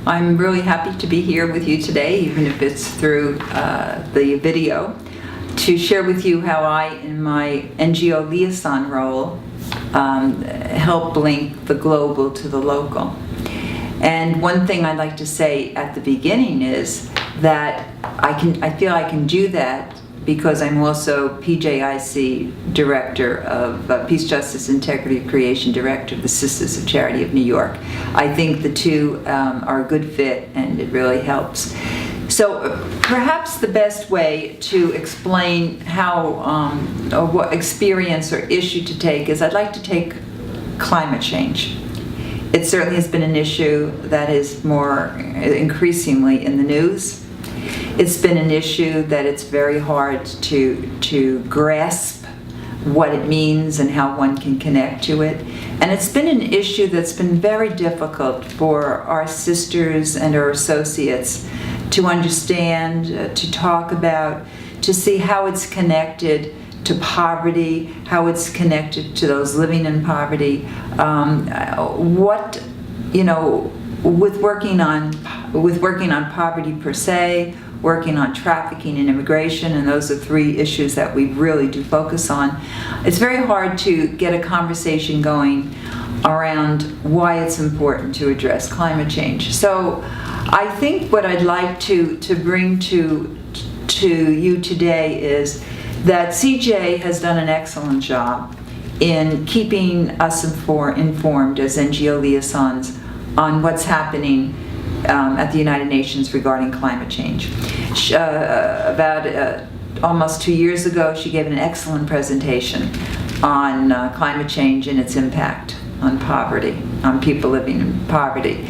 I'm really happy to be here with you today, even if it's through the video, to share with you how I, in my NGO liaison role, help link the global to the local. And one thing I'd like to say at the beginning is that I feel I can do that because I'm also PJIC Director of Peace, Justice, Integrity, Creation, Director of the Sisters of Charity of New York. I think the two are a good fit, and it really helps. So perhaps the best way to explain how, or what experience or issue to take is I'd like to take climate change. It certainly has been an issue that is more increasingly in the news. It's been an issue that it's very hard to grasp what it means and how one can connect to it. And it's been an issue that's been very difficult for our sisters and our associates to understand, to talk about, to see how it's connected to poverty, how it's connected to those living in poverty. With working on poverty per se, working on trafficking and immigration, and those are three issues that we really do focus on, it's very hard to get a conversation going around why it's important to address climate change. So I think what I'd like to bring to you today is that CJ has done an excellent job in keeping us informed as NGO liaisons on what's happening at the United Nations regarding climate change. About almost 2 years ago, she gave an excellent presentation on climate change and its impact on poverty, on people living in poverty.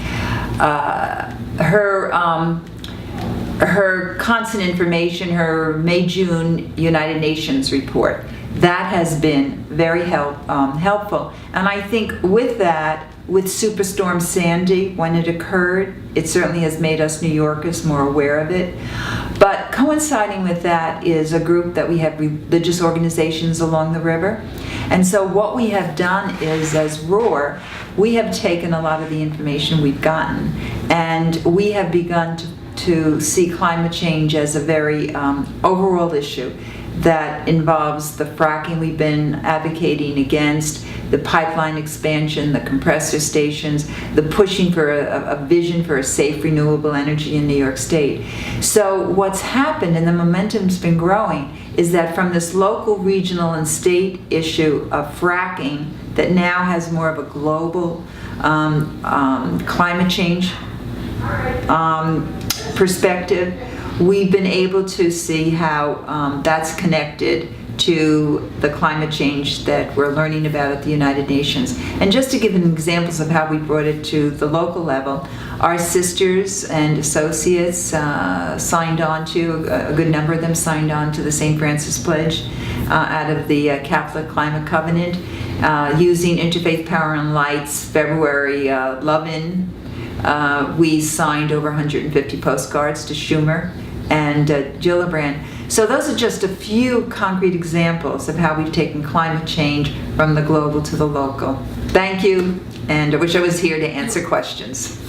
Her constant information, her May-June United Nations report, that has been very helpful. And I think with that, with Superstorm Sandy, when it occurred, it certainly has made us New Yorkers more aware of it. But coinciding with that is a group that we have religious organizations along the river. And so what we have done is, as ROAR, we have taken a lot of the information we've gotten, and we have begun to see climate change as a very overall issue that involves the fracking we've been advocating against, the pipeline expansion, the compressor stations, the pushing for a vision for a safe renewable energy in New York State. So what's happened, and the momentum's been growing, is that from this local, regional, and state issue of fracking that now has more of a global climate change perspective, we've been able to see how that's connected to the climate change that we're learning about at the United Nations. And just to give examples of how we brought it to the local level, our sisters and associates signed on to, a good number of them signed on to the St. Francis Pledge out of the Catholic Climate Covenant, using Interfaith Power and Light's February Love-In. We signed over 150 postcards to Schumer and Gillibrand. So those are just a few concrete examples of how we've taken climate change from the global to the local. Thank you, and I wish I was here to answer questions.